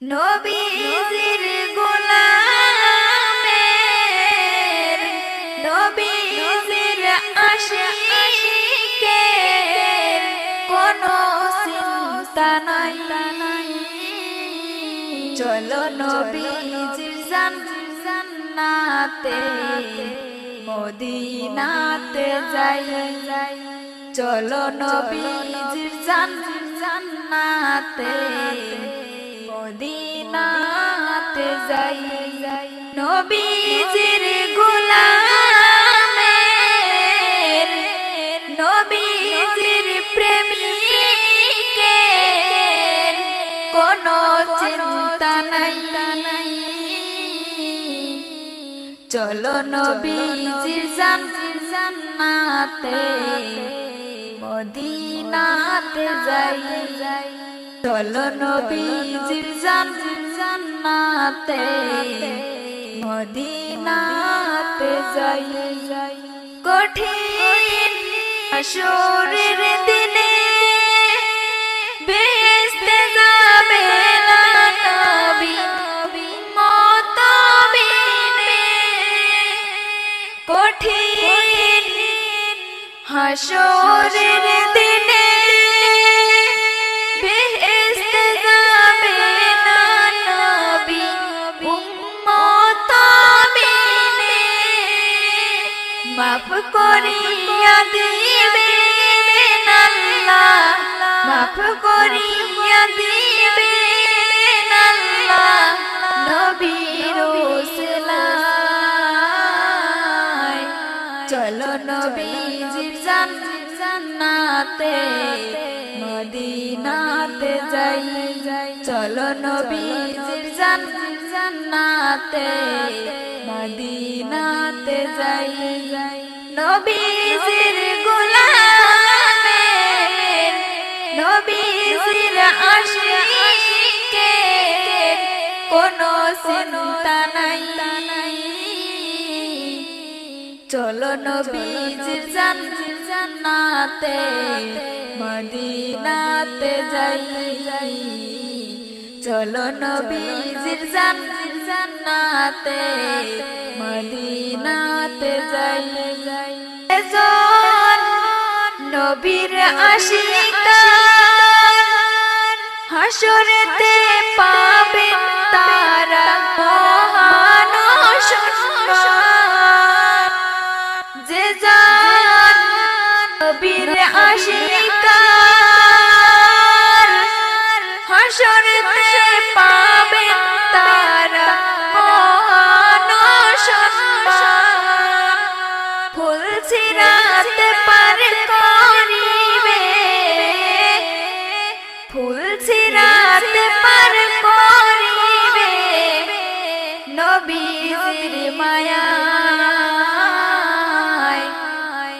নবীজির গোলামের নবীজির আশিকের কোনো চিন্তা নাই। চলো নবীজির জান্নাতে মদিনাতে যাই। চলো নবীজির জান্নাতে মদিনাতে যাই। নবীজির গোলামের নবীজির প্রেমিকের কোনো চিন্তা নাই। চলো নবীজির জান্নাতে মদিনাতে যাই। চলো নবীজির জান্নাতে মদিনাতে যাই। কঠিন হাসরের দিনে বেহেশতে যাবে না নবী মত বিনে। কঠিন হাসরের দিনে বেহেশতে যাবে না নবী উম্মত বিনে। মাফ করিয়া দিবেন আল্লাহ, মাফ করিয়া দিবেন আল্লাহ নবীর ওসিলায়। চলো নবীজির জান্নাতে মদিনাতে যাই। চলো নবীজির জান্নাতে মদিনাতে যাই। নবীজির গোলামের নবীজির আশিকের কোনো চিন্তা নাই। চলো নবীজির জান্নাতে মদিনাতে যাই। চলো নবীজির জান্নাতে মদিনাতে যাই। এজন নবীর আশিকান হাসরেতে পাবেন তারা মহান সম্মান। যে জন নবীর আশিকান হাসরেতে পাবেন তারা মহান সম্মান। ফুল ছিঁড়াতে পার করিবে, ফুল ছিঁড়াতে পার করিবে নবীজির মায়ায়।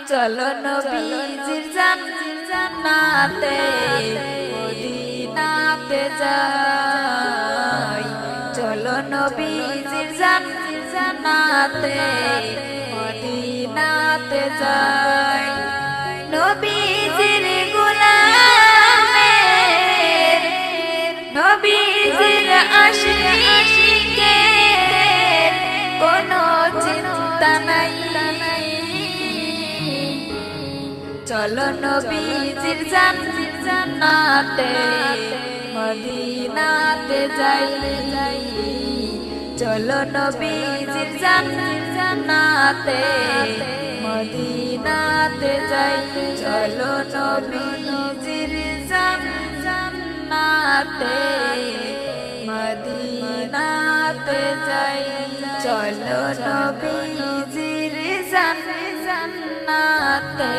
চলো নবীজির জান্নাতে মদিনাতে যাই। চলো নবীজির জান্নাতে মদিনাতে যাই। নবীজির গোলামের নবীজির আশিকের কোনো চিন্তা নাই। চলো নবীজির জান্নাতে মদিনাতে যাই। চলো নবীজির জান্নাতে মদিনাতে যাই। চলো নবীজির জান্নাতে মদিনাতে যাই। চলো নবীজির জান্নাতে